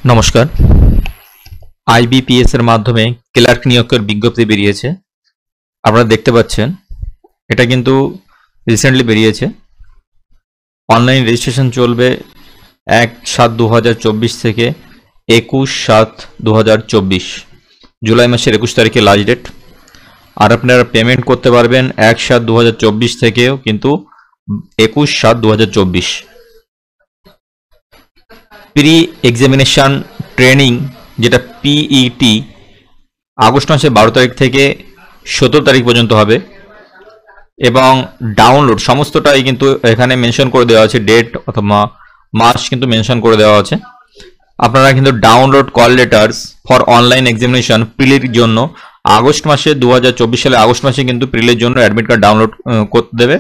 নমস্কার। আইবিপিএস এর মাধ্যমে ক্লার্ক নিয়োগের বিজ্ঞপ্তি বেরিয়েছে। আপনারা দেখতে পাচ্ছেন, এটা কিন্তু রিসেন্টলি বেরিয়েছে। অনলাইন রেজিস্ট্রেশন চলবে 1/7/2024 থেকে 21/7/2024, জুলাই মাসের 21 তারিখে লাস্ট ডেট। আর আপনারা পেমেন্ট করতে পারবেন 1/7/2024 থেকেও কিন্তু 21/7/2024। প্রি এক্সামিনেশন ট্রেনিং যেটা পিইটি আগস্ট মাসের 12 তারিখ থেকে 17 তারিখ পর্যন্ত হবে, এবং ডাউনলোড সমস্তটাই কিন্তু এখানে মেনশন করে দেওয়া আছে, ডেট অথবা মাস কিন্তু মেনশন করে দেওয়া আছে। আপনারা কিন্তু download call letters for online examination প্রিলির জন্য আগস্ট মাসে 2024 সালে আগস্ট মাসে কিন্তু প্রিলির জন্য অ্যাডমিট কার্ড ডাউনলোড করতে দেবে,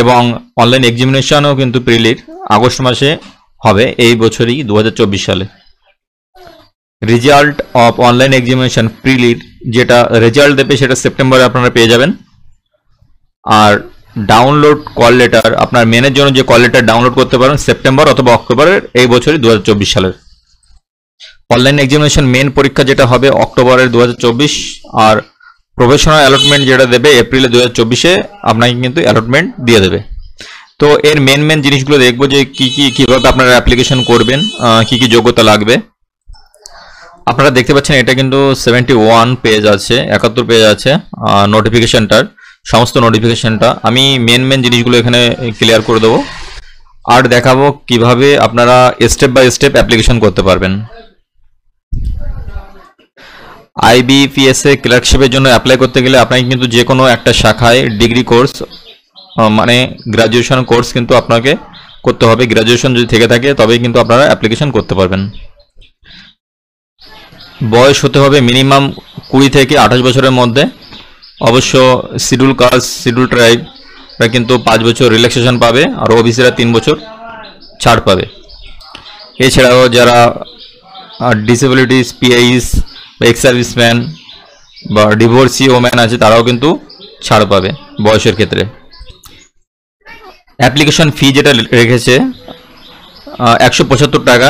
এবং অনলাইন এক্সামিনেশনও কিন্তু প্রিলির আগস্ট মাসে হবে এই বছরই 2024 সালে। রেজাল্ট অফ অনলাইন এক্সামিনেশন প্রিলির যেটা রেজাল্ট দেবে সেটা সেপ্টেম্বরে আপনারা পেয়ে যাবেন। আর ডাউনলোড কল লেটার আপনার মেনের জন্য যে কল লেটার ডাউনলোড করতে পারেন সেপ্টেম্বর অথবা অক্টোবরের এই বছরই 2024 সালের। অনলাইন এক্সামিনেশন মেন পরীক্ষা যেটা হবে অক্টোবরের 2024, আর প্রফেশনাল অ্যালটমেন্ট যেটা দেবে এপ্রিলে 2024-এ আপনাকে কিন্তু অ্যালটমেন্ট দিয়ে দেবে। তো এর মেন জিনিসগুলো দেখবো যে কিভাবে আপনারা অ্যাপ্লিকেশন করবেন, কি যোগ্যতা লাগবে। আপনারা দেখতে পাচ্ছেন এটা কিন্তু 71 পেজ আছে, 71 পেজ আছে নোটিফিকেশনটার, সমস্ত নোটিফিকেশনটা। আমি মেন জিনিসগুলো এখানে ক্লিয়ার করে দেবো, আর দেখাবো কিভাবে আপনারা স্টেপ বাই স্টেপ অ্যাপ্লিকেশন করতে পারবেন। আইবিপিএস এ ক্লার্কশিপের জন্য অ্যাপ্লাই করতে গেলে আপনাকে কিন্তু যে কোনো একটা শাখায় ডিগ্রি কোর্স মানে গ্রাজুয়েশন কোর্স কিন্তু আপনাকে করতে হবে। গ্রাজুয়েশন যদি থেকে থাকে তবেই কিন্তু আপনারা অ্যাপ্লিকেশন করতে পারবেন। বয়স হতে হবে মিনিমাম 20 থেকে 28 বছরের মধ্যে। অবশ্য শিডিউল কাস্ট শিডিউল ট্রাইবরা কিন্তু 5 বছর রিল্যাক্সেশন পাবে, আর ওবিসিরা 3 বছর ছাড় পাবে। এছাড়াও যারা ডিসেবিলিটিস, পিআইস বা এক্স সার্ভিসম্যান বা ডিভোর্সি ওম্যান আছে তারাও কিন্তু ছাড় পাবে বয়সের ক্ষেত্রে। অ্যাপ্লিকেশন ফি যেটা রেখেছে 175 টাকা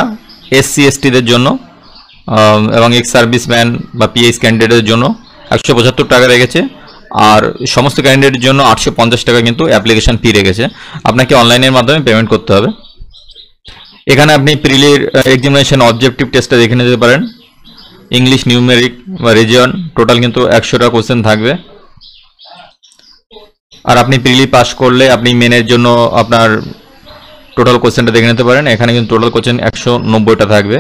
SC STদের জন্য, এবং এক্স সার্ভিসম্যান বা পিএইচ ক্যান্ডিডেটের জন্য 175 টাকা রেখেছে, আর সমস্ত ক্যান্ডিডেটের জন্য 850 টাকা কিন্তু অ্যাপ্লিকেশন ফি রেখেছে। আপনাকে অনলাইনের মাধ্যমে পেমেন্ট করতে হবে। এখানে আপনি প্রিলির এক্সামিনেশন অবজেক্টিভ টেস্টটা দেখে নিতে পারেন। ইংলিশ, নিউমেরিক বা রিজিয়ন টোটাল কিন্তু 100টা কোশ্চেন থাকবে। আর আপনি প্রিলি পাস করলে আপনি মেনের জন্য আপনার টোটাল কোশ্চেনটা দেখে নিতে পারেন। এখানে কিন্তু টোটাল কোশ্চেন 190টা থাকবে,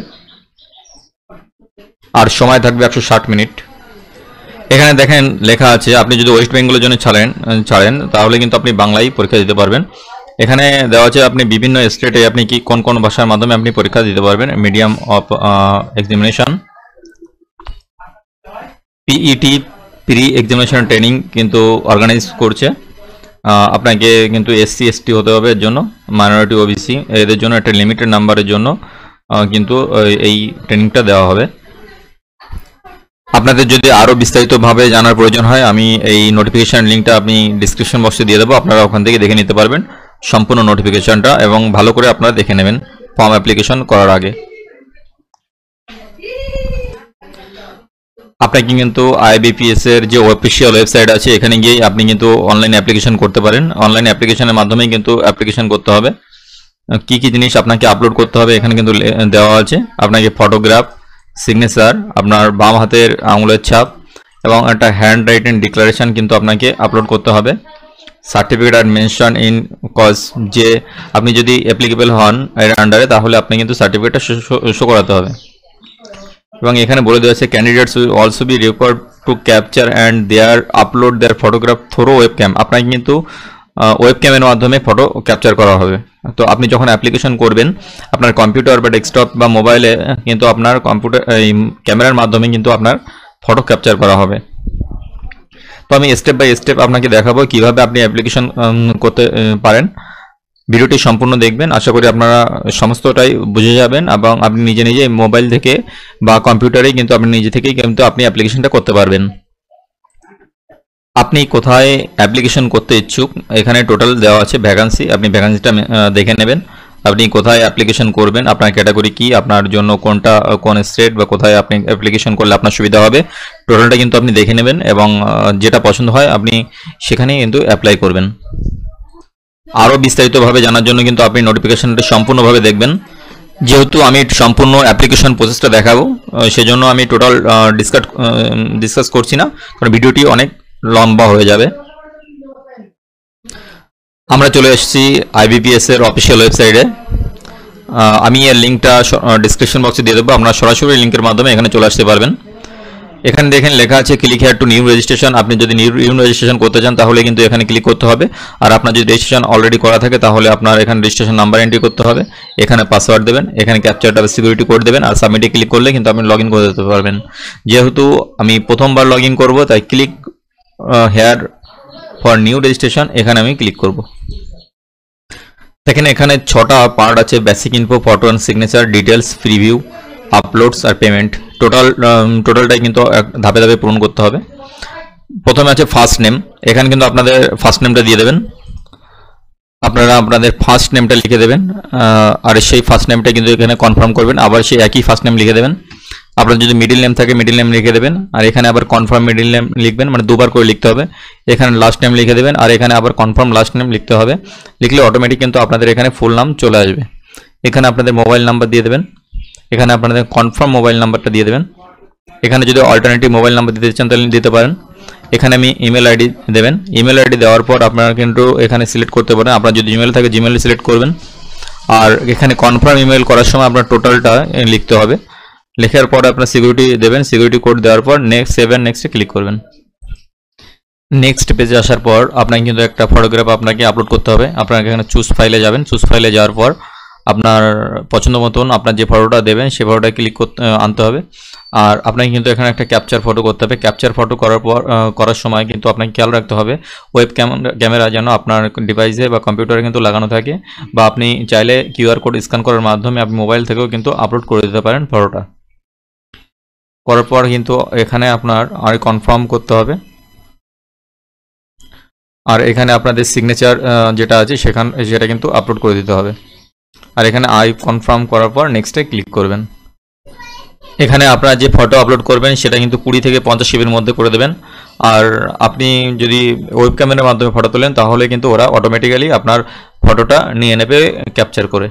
আর সময় থাকবে 160 মিনিট। এখানে দেখেন লেখা আছে আপনি যদি ওয়েস্ট বেঙ্গলের জন্য ছাড়েন তাহলে কিন্তু আপনি বাংলায় পরীক্ষা দিতে পারবেন। এখানে দেওয়া আছে আপনি বিভিন্ন স্টেটে আপনি কি কোন ভাষার মাধ্যমে আপনি পরীক্ষা দিতে পারবেন। Medium of examination PET pre examination training কিন্তু অর্গানাইজ করছে। আপনাকে কিন্তু SC ST হতে হবে, এর জন্য মাইনরিটি ওবিসি এদের জন্য একটা লিমিটেড নাম্বারের জন্য কিন্তু এই ট্রেনিংটা দেওয়া হবে। আপনাদের যদি আরও বিস্তারিতভাবে জানার প্রয়োজন হয় আমি এই নোটিফিকেশন লিঙ্কটা আপনি ডিসক্রিপশন বক্সে দিয়ে দেবো, আপনারা ওখান থেকে দেখে নিতে পারবেন সম্পূর্ণ নোটিফিকেশনটা, এবং ভালো করে আপনারা দেখে নেবেন ফর্ম অ্যাপ্লিকেশন করার আগে। আপনাকে কিন্তু আইবিপিএস এর যে অফিসিয়াল ওয়েবসাইট আছে এখানে গিয়ে আপনি কিন্তু অনলাইন অ্যাপ্লিকেশন করতে পারেন। অনলাইন অ্যাপ্লিকেশনের মাধ্যমেই কিন্তু অ্যাপ্লিকেশন করতে হবে। কি জিনিস আপনাকে আপলোড করতে হবে এখানে কিন্তু দেওয়া আছে। আপনাকে ফটোগ্রাফ, সিগনেচার, আপনার বাম হাতের আঙুলের ছাপ এবং একটা হ্যান্ড রাইটেন ডিক্লারেশন কিন্তু আপনাকে আপলোড করতে হবে। সার্টিফিকেট আর মেনশন ইন কজ, যে আপনি যদি অ্যাপ্লিকেবল হন এর আন্ডারে তাহলে আপনি কিন্তু সার্টিফিকেটটা শো করাতে হবে। এবং এখানে বলে দেওয়া আছে candidates will also be required to capture and their upload their photograph through webcam. আপনাকে কিন্তু ওয়েবক্যামের মাধ্যমে ফটো ক্যাপচার করা হবে। তো আপনি যখন অ্যাপ্লিকেশন করবেন আপনার কম্পিউটার বা ডেস্কটপ বা মোবাইলে কিন্তু আপনার ক্যামেরার মাধ্যমে কিন্তু আপনার ফটো ক্যাপচার করা হবে। তো আমি স্টেপ বাই স্টেপ আপনাকে দেখাবো কিভাবে আপনি অ্যাপ্লিকেশন করতে পারেন। ভিডিওটি সম্পূর্ণ দেখবেন, আশা করি আপনারা সমস্তটাই বুঝে যাবেন, এবং আপনি নিজে মোবাইল থেকে বা কম্পিউটারে কিন্তু আপনি নিজে থেকেই কিন্তু আপনি অ্যাপ্লিকেশনটা করতে পারবেন। আপনি কোথায় অ্যাপ্লিকেশন করতে ইচ্ছুক এখানে টোটাল দেওয়া আছে ভ্যাকান্সি, আপনি ভ্যাকান্সিটা দেখে নেবেন। আপনি কোথায় অ্যাপ্লিকেশন করবেন, আপনার ক্যাটাগরি কি, আপনার জন্য কোনটা কোন স্টেট বা কোথায় আপনি অ্যাপ্লিকেশন করলে আপনার সুবিধা হবে, টোটালটা কিন্তু আপনি দেখে নেবেন এবং যেটা পছন্দ হয় আপনি সেখানেই কিন্তু অ্যাপ্লাই করবেন। আরও বিস্তারিতভাবে জানার জন্য কিন্তু আপনি নোটিফিকেশনটা সম্পূর্ণভাবে দেখবেন। যেহেতু আমি সম্পূর্ণ অ্যাপ্লিকেশন প্রসেসটা দেখাবো, সেজন্য আমি টোটাল ডিসকাস করছি না, কারণ ভিডিওটি অনেক লম্বা হয়ে যাবে। আমরা চলে এসেছি IBPS এর অফিসিয়াল ওয়েবসাইটে। আমি এর লিঙ্কটা ডিসক্রিপশন বক্সে দিয়ে দেবো, আপনারা সরাসরি লিঙ্কের মাধ্যমে এখানে চলে আসতে পারবেন। এখানে দেখেন লেখা আছে click here two new registration. আপনি যদি নিউ রেজিস্ট্রেশন করতে চান তাহলে কিন্তু এখানে ক্লিক করতে হবে। আর আপনার যদি রেজিস্ট্রেশন অলরেডি করা থাকে তাহলে আপনার এখানে রেজিস্ট্রেশন নাম্বার এন্ট্রি করতে হবে, এখানে পাসওয়ার্ড দেবেন, এখানে ক্যাপচারটা সিকিউরিটি কোড দেবেন আর সাবমিটে ক্লিক করলে কিন্তু আপনি লগ ইন করে দিতে পারবেন। যেহেতু আমি প্রথমবার লগ ইন করবো তাই click here for new registration এখানে আমি ক্লিক করব। দেখেন এখানে 6টা পার্ট আছে, basic info, photo and signature, details, preview, uploads আর পেমেন্ট। টোটালটাই কিন্তু ধাপে ধাপে পূরণ করতে হবে। প্রথমে আছে ফার্স্ট নেম, এখানে কিন্তু আপনাদের ফার্স্ট নেমটা দিয়ে দেবেন, আপনারা আপনাদের ফার্স্ট নেমটা লিখে দেবেন আর সেই ফার্স্ট নেমটা কিন্তু এখানে কনফার্ম করবেন, আবার সেই একই ফার্স্ট নেম লিখে দেবেন। আপনার যদি মিডিল নেম থাকে মিডিল নেম লিখে দেবেন আর এখানে আবার কনফার্ম মিডিল নেম লিখবেন, মানে দুবার করে লিখতে হবে। এখানে লাস্ট নেম লিখে দেবেন আর এখানে আবার কনফার্ম লাস্ট নেম লিখতে হবে। লিখলে অটোমেটিক কিন্তু আপনাদের এখানে ফুল নাম চলে আসবে। এখানে আপনাদের মোবাইল নাম্বার দিয়ে দেবেন, এখানে আপনাদের কনফার্ম মোবাইল নাম্বারটা দিয়ে দেবেন। এখানে যদি অল্টারনেটিভ মোবাইল নাম্বার দিতে চান তাহলে দিতে পারেন। এখানে আমি ইমেল আইডি দেবেন, ইমেল আইডি দেওয়ার পর আপনারা কিন্তু এখানে সিলেক্ট করতে পারেন, আপনার যদি জিমেল থাকে জিমেল সিলেক্ট করবেন। আর এখানে কনফার্ম ইমেল করার সময় আপনার টোটালটা লিখতে হবে। লেখার পর আপনার সিকিউরিটি দেবেন, সিকিউরিটি কোড দেওয়ার পর নেক্সট সেভ এন্ড নেক্সটে ক্লিক করবেন। নেক্সট পেজে আসার পর আপনাকে কিন্তু একটা ফটোগ্রাফ আপনাকে আপলোড করতে হবে। আপনাকে এখানে চুজ ফাইলে যাবেন, চুজ ফাইলে যাওয়ার পর আপনার পছন্দ মতন আপনার যে ফটোটা দেবেন সেই ফটোটা ক্লিক করতে আনতে হবে। আর আপনাকে কিন্তু এখানে একটা ক্যাপচার ফটো করতে হবে। ক্যাপচার ফটো করার সময় কিন্তু আপনাকে খেয়াল রাখতে হবে ওয়েব ক্যামেরা যেন আপনার ডিভাইসে বা কম্পিউটারে কিন্তু লাগানো থাকে, বা আপনি চাইলে QR কোড স্ক্যান করার মাধ্যমে আপনি মোবাইল থেকেও কিন্তু আপলোড করে দিতে পারেন ফটোটা। করার পর কিন্তু এখানে আপনার আর কনফার্ম করতে হবে আর এখানে আপনাদের সিগনেচার যেটা আছে সেটা কিন্তু আপলোড করে দিতে হবে। আর এখানে আই কনফার্ম করার পর নেক্সটে ক্লিক করবেন। এখানে আপনারা যে ফটো আপলোড করবেন সেটা কিন্তু 20 থেকে 50 MBর মধ্যে করে দেবেন। আর আপনি যদি ওয়েব ক্যামেরার মাধ্যমে ফটো তোলেন তাহলে কিন্তু ওরা অটোমেটিক্যালি আপনার ফটোটা নিয়ে নেবে ক্যাপচার করে।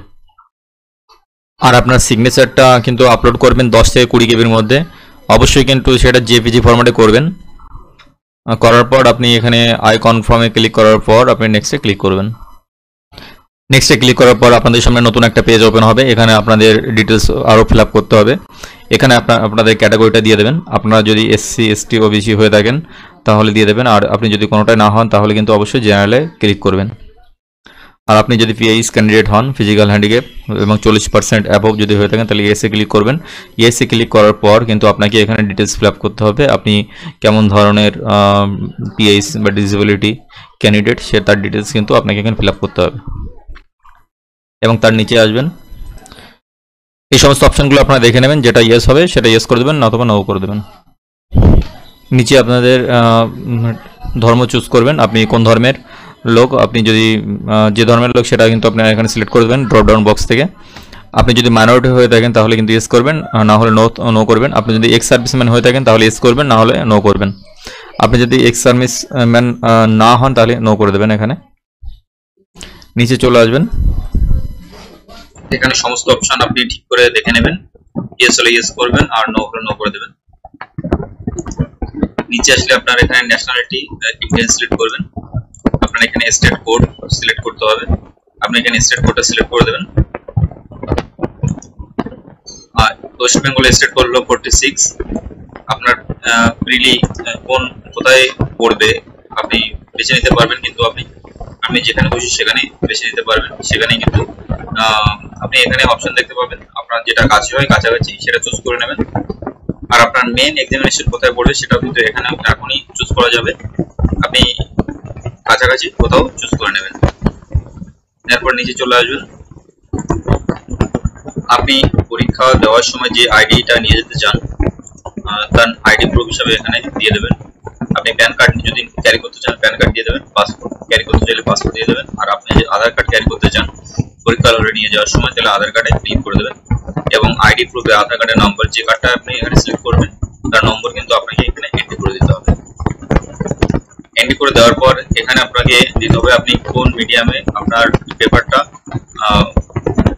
আর আপনার সিগনেচারটা কিন্তু আপলোড করবেন 10 থেকে 20 MBর মধ্যে, অবশ্যই কিন্তু সেটা JPG ফরম্যাটে করবেন। করার পর আপনি এখানে আই কনফার্মে ক্লিক করার পর আপনি নেক্সটে ক্লিক করবেন। নেক্সটে ক্লিক করার পর আপনাদের সামনে নতুন একটা পেজ ওপেন হবে। এখানে আপনাদের ডিটেলস আরও ফিল আপ করতে হবে। এখানে আপনাদের ক্যাটাগরিটা দিয়ে দেবেন, আপনারা যদি SC ST OBC হয়ে থাকেন তাহলে দিয়ে দেবেন, আর আপনি যদি কোনোটাই না হন তাহলে কিন্তু অবশ্যই জেনারেলে ক্লিক করবেন। আর আপনি যদি PIS ক্যান্ডিডেট হন, ফিজিক্যাল হ্যান্ডিক্যাপ এবং 40% অ্যাবভ যদি হয়ে থাকেন তাহলে ইয়েসে ক্লিক করবেন। ইয়েসে ক্লিক করার পর কিন্তু আপনাকে এখানে ডিটেলস ফিল আপ করতে হবে, আপনি কেমন ধরনের PIS বা ডিসেবিলিটি ক্যান্ডিডেট সে তার ডিটেলস কিন্তু আপনাকে এখানে ফিল আপ করতে হবে এবং তার নিচে আসবেন। এই সমস্ত অপশনগুলো আপনারা দেখে নেবেন, যেটা ইয়েস হবে সেটা ইয়েস করে দেবেন, অথবা নো করে দেবেন। নিচে আপনাদের ধর্ম চুজ করবেন, আপনি কোন ধর্মের লোক, আপনি যদি যে ধর্মের লোক সেটা কিন্তু আপনারা এখানে সিলেক্ট করে দেবেন ড্রপ ডাউন বক্স থেকে। আপনি যদি মাইনরিটি হয়ে থাকেন তাহলে কিন্তু ইয়েস করবেন, না হলে নো করবেন। আপনি যদি এক্স সার্ভিসম্যান হয়ে থাকেন তাহলে ইয়েস করবেন, না হলে নো করবেন। আপনি যদি এক্স সার্ভিসম্যান না হন তাহলে নো করে দেবেন। এখানে নিচে চলে আসবেন, এখানে সমস্ত অপশন আপনি ঠিক করে দেখে নেবেন, ইয়েস হলে ইয়েস করবেন আর নো হলে নো করে দেবেন। নিচে আসলে আপনার এখানে ন্যাশনালিটি ইন্ডিয়ান সিলেক্ট করবেন, আপনার এখানে স্টেট কোড সিলেক্ট করতে হবে, আপনি এখানে স্টেট কোডটা সিলেক্ট করে দেবেন। আর ওয়েস্ট বেঙ্গল স্টেট কোড হলো 46। আপনার ফ্রিলি কোথায় পড়বে আপনি বেছে নিতে পারবেন, কিন্তু আমি যেখানে বসি সেখানেই বেছে নিতে পারবেন। সেখানেই কিন্তু আপনি এখানে অপশন দেখতে পাবেন, আপনার যেটা কাছে হয় কাছাকাছি সেটা চুজ করে নেবেন। আর আপনার মেইন এক্সামিনেশন কোথায় পড়বে সেটাও কিন্তু এখানে এখনই চুজ করা যাবে, আপনি কাছাকাছি কোথাও চুজ করে নেবেন। এরপর নিচে চলে আসবেন, আপনি পরীক্ষা দেওয়ার সময় যে আইডিটা নিয়ে যেতে চান তার আইডি প্রুফ হিসাবে এখানে দিয়ে দেবেন। আপনি প্যান কার্ড যদি ক্যারি করতে চান প্যান কার্ড দিয়ে দেবেন, পাসপোর্ট ক্যারি করতে চাইলে পাসপোর্ট দিয়ে দেবেন। আর আপনি যে আধার কার্ড ক্যারি করতে চান পরীক্ষার হলে নিয়ে যাওয়ার সময় তাহলে আধার কার্ডে ক্লিক করে দেবেন এবং আইডি প্রুফে আধার কার্ডের নম্বর যে কার্ডটা আপনি এখানে সিলেক্ট করবেন তার নম্বর কিন্তু আপনাকে এখানে এন্ট্রি করে দিতে হবে। এন্ট্রি করে দেওয়ার পর এখানে আপনাকে দিতে হবে আপনি কোন মিডিয়ামে আপনার পেপারটা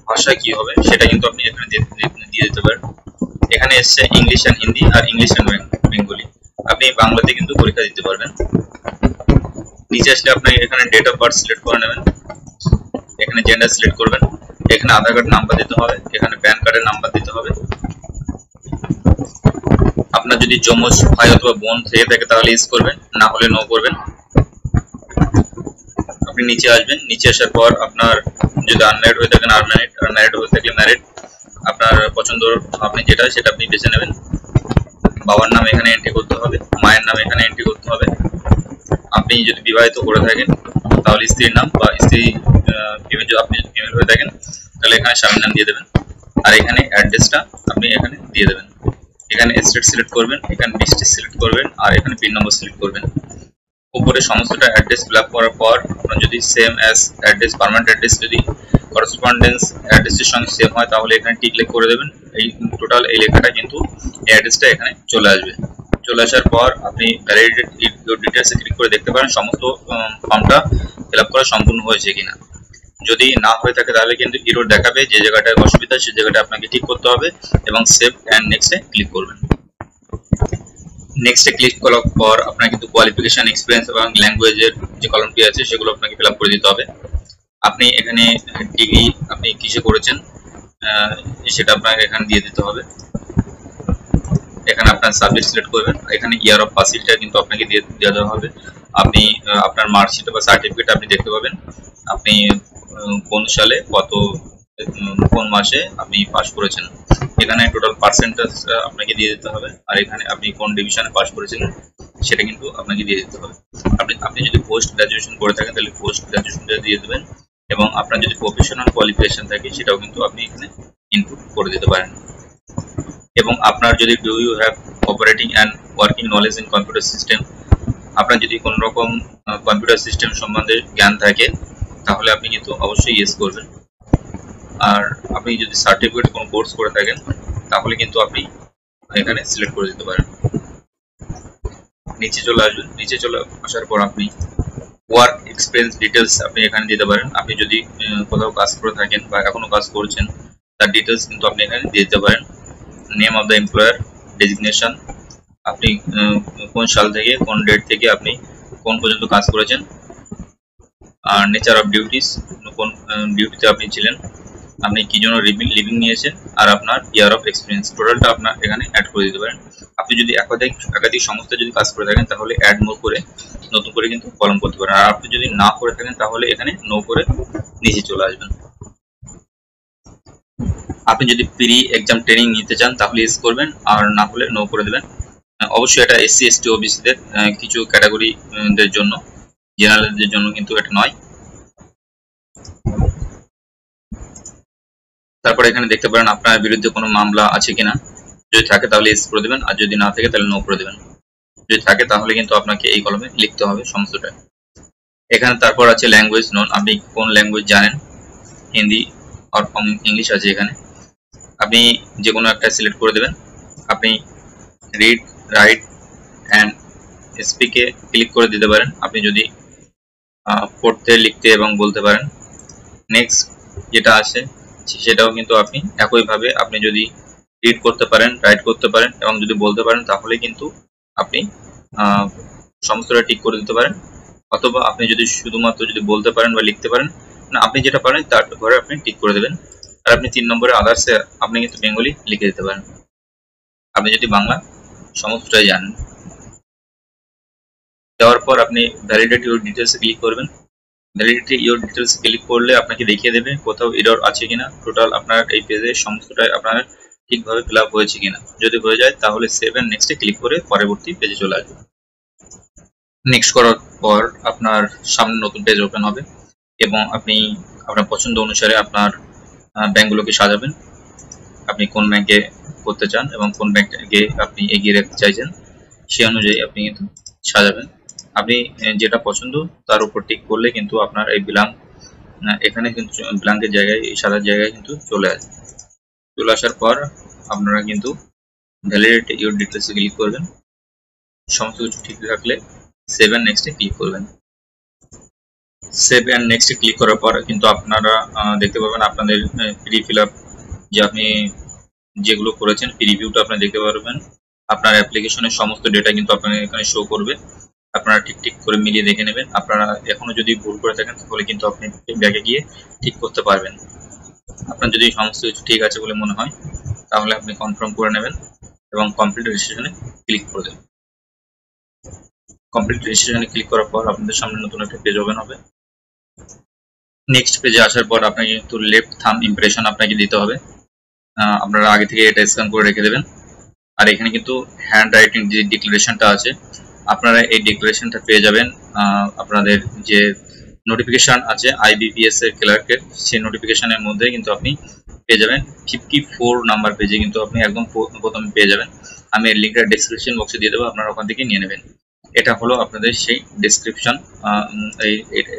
ভাষা কি হবে সেটা কিন্তু আপনি এখানে দিয়ে দিতে পারেন। এখানে এসছে ইংলিশ অ্যান্ড হিন্দি আর ইংলিশ অ্যান্ড বেঙ্গলি, আপনি বাংলাতে কিন্তু পরীক্ষা দিতে পারবেন। নিচে আসলে আপনাকে এখানে ডেট অফ বার্থ সিলেক্ট করে নেবেন, এখানে জেন্ডার সিলেক্ট করবেন, এখানে আধার কার্ড নাম্বার দিতে হবে, এখানে প্যান কার্ডের নাম্বার দিতে হবে। আপনার যদি যমজ ভাই অথবা বোন থেকে থাকে তাহলে ইস করবেন, না হলে নো করবেন। আপনি নিচে আসবেন, নিচে আসার পর আপনার যদি আনম্যারিড হয়ে থাকেন আনম্যারিড, আর ম্যারিড হয়ে থাকলে ম্যারিড, আপনার পছন্দ আপনি যেটা সেটা আপনি বেছে নেবেন। বাবার নাম এখানে এন্ট্রি করতে হবে, মায়ের নাম এখানে এন্ট্রি করতে হবে। আপনি যদি বিবাহিত করে থাকেন তাহলে স্ত্রীর নাম, বা স্ত্রী আপনি যদি ফিমেল হয়ে থাকেন তাহলে এখানে স্বামীর নাম দিয়ে দেবেন। আর এখানে অ্যাড্রেসটা আপনি এখানে দিয়ে দেবেন। এখানে স্টেট সিলেক্ট করবেন, এখানে ডিস্ট্রিক্ট সিলেক্ট করবেন, আর এখানে পিন নম্বর সিলেক্ট করবেন। উপরে সমস্তটা অ্যাড্রেস ফিল আপ করার পর আপনার যদি same as address permanent address যদি করসপন্ডেন্স অ্যাড্রেসের সঙ্গে সেম হয় তাহলে এখানে টিক ক্লিক করে দেবেন। এই টোটাল এই লেখাটা কিন্তু এই অ্যাড্রেসটা এখানে চলে আসবে। চলে আসার পর আপনি ভ্যালিডেটেড ইউর ডিটেলসে ক্লিক করে দেখতে পারেন সমস্ত ফর্মটা ফিল আপ করা সম্পূর্ণ হয়েছে কিনা। যদি না হয়ে থাকে তাহলে কিন্তু এরর দেখাবে, যে জায়গাটায় অসুবিধা সেই জায়গাটা আপনাকে ঠিক করতে হবে এবং সেভ অ্যান্ড নেক্সটে ক্লিক করবেন। নেক্সটে ক্লিক করার পর আপনার কিন্তু কোয়ালিফিকেশন, এক্সপিরিয়েন্স এবং ল্যাঙ্গুয়েজের যে কলমটি আছে সেগুলো আপনাকে ফিল আপ করে দিতে হবে। আপনি এখানে ডিগ্রি আপনি কিসে করেছেন সেটা আপনাকে এখানে দিয়ে দিতে হবে। এখানে আপনার সাবজেক্ট সিলেক্ট করবেন, এখানে ইয়ার অফ পাসিংটা কিন্তু আপনাকে দিয়ে দেওয়া হবে। আপনি আপনার মার্কশিট বা সার্টিফিকেট আপনি দেখতে পাবেন আপনি কোন সালে কোন মাসে আপনি পাস করেছেন। এখানে টোটাল পার্সেন্টেজ আপনাকে দিয়ে দিতে হবে, আর এখানে আপনি কোন ডিভিশনে পাস করেছেন সেটা কিন্তু আপনাকে দিয়ে দিতে হবে। আপনি যদি পোস্ট গ্রাজুয়েশন করে থাকেন তাহলে পোস্ট গ্রাজুয়েশনটা দিয়ে দেবেন, এবং আপনার যদি প্রফেশনাল কোয়ালিফিকেশন থাকে সেটাও কিন্তু আপনি এখানে ইনপুট করে দিতে পারেন। এবং আপনার যদি do you have operating and working knowledge in computer system, আপনার যদি কোনো রকম কম্পিউটার সিস্টেম সম্বন্ধে জ্ঞান থাকে তাহলে আপনি কিন্তু অবশ্যই ইয়েস করবেন। আর আপনি যদি সার্টিফিকেট কোনো কোর্স করে থাকেন তাহলে কিন্তু আপনি এখানে সিলেক্ট করে দিতে পারেন। নিচে চলে আসবেন, নিচে চলে আসার পর আপনি ওয়ার্ক এক্সপিরিয়েন্স ডিটেলস আপনি এখানে দিতে পারেন। আপনি যদি কোথাও কাজ করে থাকেন বা এখনো কাজ করছেন তার ডিটেলস কিন্তু আপনি এখানে দিয়ে দিতে পারেন। Name of the employer, designation, আপনি কোন সাল থেকে কোন ডেট থেকে আপনি কোন পর্যন্ত কাজ করেছেন, আর নেচার অফ ডিউটিস, কোন ডিউটিতে আপনি ছিলেন, আপনি কি জন্য লিভিং নিয়েছেন, আর আপনার ইয়ার অফ এক্সপিরিয়েন্স টোটালটা আপনার এখানে অ্যাড করে দিতে পারেন। আপনি যদি একাধিক সংস্থা যদি কাজ করে থাকেন তাহলে অ্যাড মোর করে নতুন করে কিন্তু কলম করতে পারেন। আর আপনি যদি না করে থাকেন তাহলে এখানে নো করে নিচে চলে আসবেন। আপনি যদি প্রি এক্সাম ট্রেনিং নিতে চান তাহলে ইয়েস করবেন, আর না হলে নো করে দেবেন। অবশ্যই এটা এসসি এসটি ওবিসিদের কিছু ক্যাটাগরিদের জন্য, জেনারেলদের জন্য কিন্তু এটা নয়। তারপরে এখানে দেখতে পারেন আপনার বিরুদ্ধে কোনো মামলা আছে কিনা, যদি থাকে তাহলে ইয়েস করে দেবেন, আর যদি না থাকে তাহলে নো করে দেবেন। যদি থাকে তাহলে কিন্তু আপনাকে এই কলমে লিখতে হবে সমস্তটা। এখানে তারপর আছে ল্যাঙ্গুয়েজ নোন, আপনি কোন ল্যাঙ্গুয়েজ জানেন, হিন্দি আর ইংলিশ আছে। এখানে আপনি যে কোনো একটা সিলেক্ট করে দেবেন। আপনি রিড, রাইট অ্যান্ড স্পিকে ক্লিক করে দিতে পারেন, আপনি যদি পড়তে, লিখতে এবং বলতে পারেন। নেক্সট যেটা আছে সেটাও কিন্তু আপনি একইভাবে আপনি যদি রিড করতে পারেন, রাইট করতে পারেন এবং যদি বলতে পারেন তাহলে কিন্তু আপনি সমস্তটা টিক করে দিতে পারেন। অথবা আপনি যদি শুধুমাত্র যদি বলতে পারেন বা লিখতে পারেন, না আপনি যেটা পারেন তার ঘরে আপনি টিক করে দেবেন। আর আপনি 3 নম্বরে আদার্সে আপনি কিন্তু বেঙ্গলি লিখে দিতে পারেন, আপনি যদি বাংলা সমস্তটাই জানেন। দেওয়ার পর আপনি ভ্যালিডেট ইউর ডিটেলসে ক্লিক করবেন। ভ্যালিডিটি ইউর ডিটেলস ক্লিক করলে আপনাকে দেখিয়ে দেবে কোথাও এরর আছে কিনা, টোটাল আপনার এই পেজে সমস্তটাই আপনার ঠিকভাবে ফিল আপ হয়েছে কিনা। যদি হয়ে যায় তাহলে সেভ এন্ড নেক্সটে ক্লিক করে পরবর্তী পেজে চলে আসবে। নেক্সট করার পর আপনার সামনে নতুন পেজ ওপেন হবে এবং আপনি আপনার পছন্দ অনুসারে আপনার ব্যাংকগুলোকে সাজাবেন। আপনি কোন ব্যাংকে করতে চান এবং কোন ব্যাংকে আপনি এগিয়ে রাখতে চাইছেন সেই অনুযায়ী আপনি কিন্তু সাজাবেন। আপনি যেটা পছন্দ তার উপর টিক করলে কিন্তু আপনার এই বিলং এখানে কিন্তু ব্ল্যাঙ্কের জায়গায় এই সাদার জায়গায় কিন্তু চলে আসার পর আপনারা কিন্তু ভ্যালিডেট ইউর ডিটেলসে ক্লিক করবেন। সমস্ত কিছু ঠিক থাকলে সেভ অ্যান্ড নেক্সটে ক্লিক করবেন। সেভ অ্যান্ড নেক্সটে ক্লিক করার পর কিন্তু আপনারা দেখতে পাবেন আপনাদের প্রি ফিল আপ যে আপনি যেগুলো করেছেন প্রিভিউটা আপনি দেখতে পারবেন। আপনার অ্যাপ্লিকেশনের সমস্ত ডেটা কিন্তু আপনার এখানে শো করবে। আপনারা ঠিক করে মিলিয়ে দেখে নেবেন। আপনারা এখনো যদি ভুল করে থাকেন তাহলে কিন্তু আপনি ব্যাকে গিয়ে ঠিক করতে পারবেন। আপনার যদি সমস্ত কিছু ঠিক আছে বলে মনে হয় তাহলে আপনি কনফার্ম করে নেবেন এবং কমপ্লিট রেজিস্ট্রেশনে ক্লিক করে দেবেন। কমপ্লিট রেজিস্ট্রেশনে ক্লিক করার পর আপনাদের সামনে নতুন একটা পেজ ওপেন হবে। নেক্সট পেজে আসার পর আপনাকে কিন্তু লেফট থাম্ব ইমপ্রেশন আপনাকে দিতে হবে। আপনারা আগে থেকে এটা স্ক্যান করে রেখে দেবেন। আর এখানে কিন্তু হ্যান্ড রাইটিং যে ডিক্লারেশনটা আছে আপনারা এই ডিক্লারেশনটা পেয়ে যাবেন আপনাদের যে নোটিফিকেশন আছে IBPS এর ক্লার্কের, সেই নোটিফিকেশনের মধ্যে কিন্তু আপনি পেয়ে যাবেন 54 নাম্বার পেজে কিন্তু আপনি একদম প্রথমে পেয়ে যাবেন। আমি এর লিঙ্কটা ডেসক্রিপশন বক্সে দিয়ে দেবো, আপনারা ওখান থেকে নিয়ে নেবেন। এটা হলো আপনাদের সেই ডেসক্রিপশন,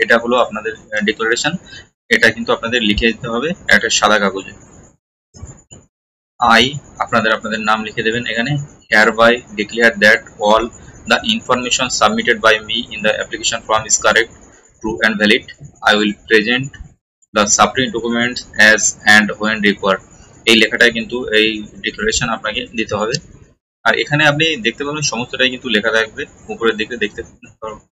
এটা হলো আপনাদের ডিক্লারেশন। এটা কিন্তু আপনাদের লিখে দিতে হবে একটা সাদা কাগজে। আপনাদের নাম লিখে দেবেন এখানে। hereby declare that all the information submitted by me in the application form is correct, true and valid. I will present the supporting documents as and when required. এই লেখাটাই কিন্তু এই ডিক্লারেশন আপনাকে দিতে হবে। আর এখানে আপনি দেখতে পাবেন সমস্তটাই কিন্তু লেখা থাকবে। উপরের দিকে দেখতে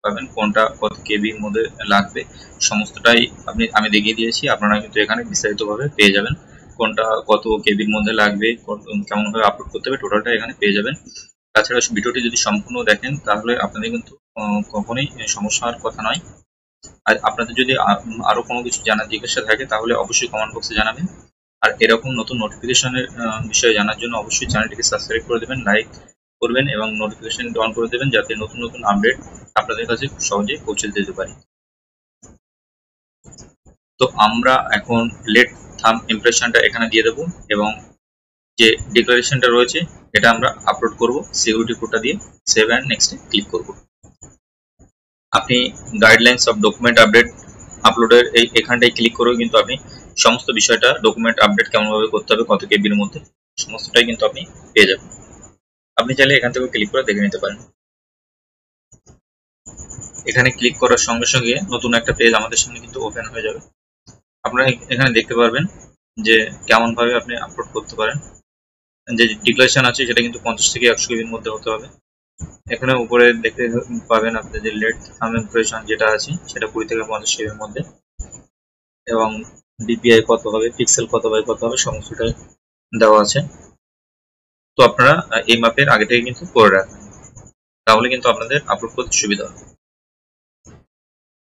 পাবেন কোনটা কত কেবির মধ্যে লাগবে, সমস্তটাই আমি দেখিয়ে দিয়েছি। আপনারা কিন্তু এখানে বিস্তারিতভাবে পেয়ে যাবেন কোনটা কত কেবির মধ্যে লাগবে, কেমন ভাবে আপলোড করতে হবে, টোটালটা এখানে পেয়ে যাবেন। তাছাড়া ভিডিওটি যদি সম্পূর্ণ দেখেন তাহলে আপনাদের কিন্তু কখনোই সমস্যা হওয়ার কথা নয়। আর আপনাদের যদি আরো কোনো কিছু জানার জিজ্ঞাসা থাকে তাহলে অবশ্যই কমেন্ট বক্সে জানাবেন। আর এরকম নতুন নোটিফিকেশনের বিষয়ে জানার জন্য অবশ্যই চ্যানেলটিকে সাবস্ক্রাইব করে দেবেন, লাইক করবেন এবং নোটিফিকেশন অন করে দেবেন যাতে নতুন আপডেট আপনাদের কাছে খুব সহজে পৌঁছে দিতে পারি। তো আমরা এখন লেট থাম্ব ইমপ্রেশনটা এখানে দিয়ে দেবো এবং যে ডিক্লারেশনটা রয়েছে এটা আমরা আপলোড করব সিকিউরিটি কোডটা দিয়ে। সেভ অ্যান্ড নেক্সটে ক্লিক করব। আপনি গাইডলাইন্স অফ ডকুমেন্ট আপডেট আপলোডের এখানটায় ক্লিক করেও কিন্তু আপনি সমস্ত বিষয়টা ডকুমেন্ট আপডেট কেমনভাবে করতে হবে, কত কেবির মধ্যে, সমস্তটাই কিন্তু আপনি পেয়ে যাবেন। আপনি চাইলে এখান থেকে ক্লিক করে দেখে নিতে পারেন। এখানে ক্লিক করার সঙ্গে সঙ্গে নতুন একটা পেজ আমাদের সামনে কিন্তু ওপেন হয়ে যাবে। আপনারা এখানে দেখতে পারবেন যে কেমন ভাবে আপনি আপলোড করতে পারেন। যে ডিক্লারেশন আছে সেটা কিন্তু 50 থেকে 100 কেবির মধ্যে হতে হবে। এখানে উপরে দেখতে পাবেন আপনাদের যে লেট থাম্ব ইমপ্রেশন যেটা আছে সেটা 20 থেকে 50 কেবির মধ্যে এবং DPI কত হবে, পিক্সেল কত বাই কত হবে, সমস্তটাই দেওয়া আছে। তো আপনারা এই মাপের আগে থেকে কিন্তু করে রাখবেন, তাহলে কিন্তু আপনাদের আপলোড করতে সুবিধা হবে।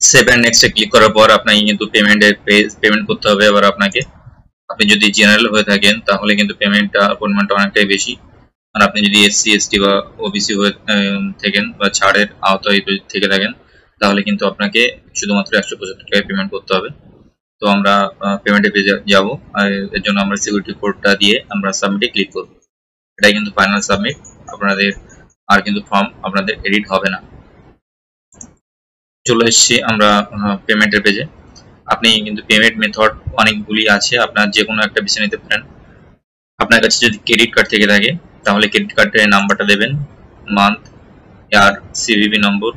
সেভ অ্যান্ড নেক্সটে ক্লিক করার পর আপনাকে কিন্তু পেমেন্ট করতে হবে। আবার আপনি যদি জেনারেল হয়ে থাকেন তাহলে কিন্তু পরিমাণটা অনেকটাই বেশি। আর আপনি যদি SC ST বা OBC হয়ে থাকেন বা ছাড়ের আওতায় থেকে থাকেন তাহলে কিন্তু আপনাকে শুধুমাত্র 175 টাকায় পেমেন্ট করতে হবে। তো আমরা পেমেন্টে পেজে যাব, আর এর জন্য আমরা সিকিউরিটি কোডটা দিয়ে আমরা সাবমিটে ক্লিক করব। এটাই কিন্তু ফাইনাল সাবমিট। আপনাদের আর কিন্তু ফর্ম আপনাদের এডিট হবে না। চলে এসেছি আমরা পেমেন্টের পেজে। আপনি কিন্তু পেমেন্ট মেথড অনেকগুলি আছে, আপনার যে কোনো একটা বেছে নিতে পারেন। আপনার কাছে যদি ক্রেডিট কার্ড থেকে থাকে তাহলে ক্রেডিট কার্ডের নাম্বারটা দেবেন, মান্থ, ইয়ার, CVV নম্বর,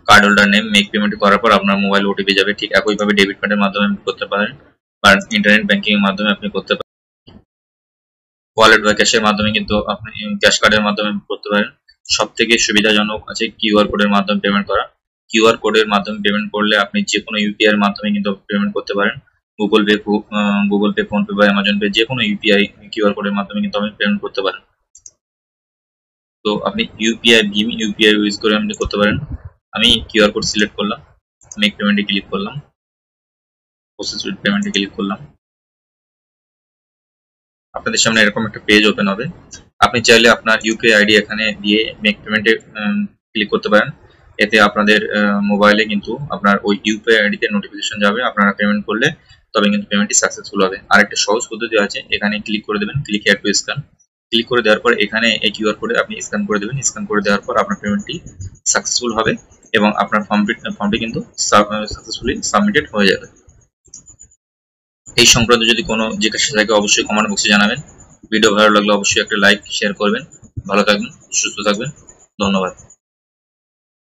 card holder name. Make payment করার পর আপনার মোবাইল OTP যাবে। ঠিক একইভাবে ডেবিট কার্ডের মাধ্যমে করতে পারেন বা ইন্টারনেট ব্যাংকিং এর মাধ্যমে আপনি করতে পারেন। ওয়ালেট বা ক্যাশের মাধ্যমে কিন্তু আপনি ক্যাশ কার্ডের মাধ্যমে করতে পারেন। সব থেকে সুবিধাজনক আছে QR কোডের মাধ্যমে পেমেন্ট করা। QR কোডের মাধ্যমে পেমেন্ট করলে আপনি যে কোনো UPI এর মাধ্যমে কিন্তু পেমেন্ট করতে পারেন। গুগল পে, ফোনপে বা অ্যামাজন পে, যে কোনো UPI QR কোডের মাধ্যমে কিন্তু আপনি পেমেন্ট করতে পারেন। তো আপনি ভীম UPI ইউজ করে আপনি করতে পারেন। আমি QR কোড সিলেক্ট করলাম, মেক পেমেন্টে ক্লিক করলাম, প্রসেস উইথ পেমেন্টে ক্লিক করলাম। আপনাদের সামনে এরকম একটা পেজ ওপেন হবে। আপনি চাইলে আপনার UPI ID এখানে দিয়ে মেক পেমেন্টে ক্লিক করতে পারেন। এতে আপনাদের মোবাইলে কিন্তু আপনার ওই UPI ID তে নোটিফিকেশন যাবে। আপনারা পেমেন্ট করলে তবে কিন্তু পেমেন্টটি সাকসেসফুল হবে। আরেকটা সহজ পদ্ধতি আছে, এখানে ক্লিক করে দেবেন, click here two scan. Click করে দেওয়ার পর এখানে এই QR কোডে আপনি স্ক্যান করে দেবেন। স্ক্যান করে দেওয়ার পর আপনার পেমেন্টটি সাকসেসফুল হবে এবং আপনার ফর্মটি কিন্তু সাকসেসফুলি সাবমিটেড হয়ে যাবে। এই সংক্রান্ত যদি কোনো জিজ্ঞাসা থাকে অবশ্যই কমেন্ট বক্সে জানাবেন। ভিডিও ভালো লাগলে অবশ্যই একটা লাইক শেয়ার করবেন। ভালো থাকবেন, সুস্থ থাকবেন, ধন্যবাদ।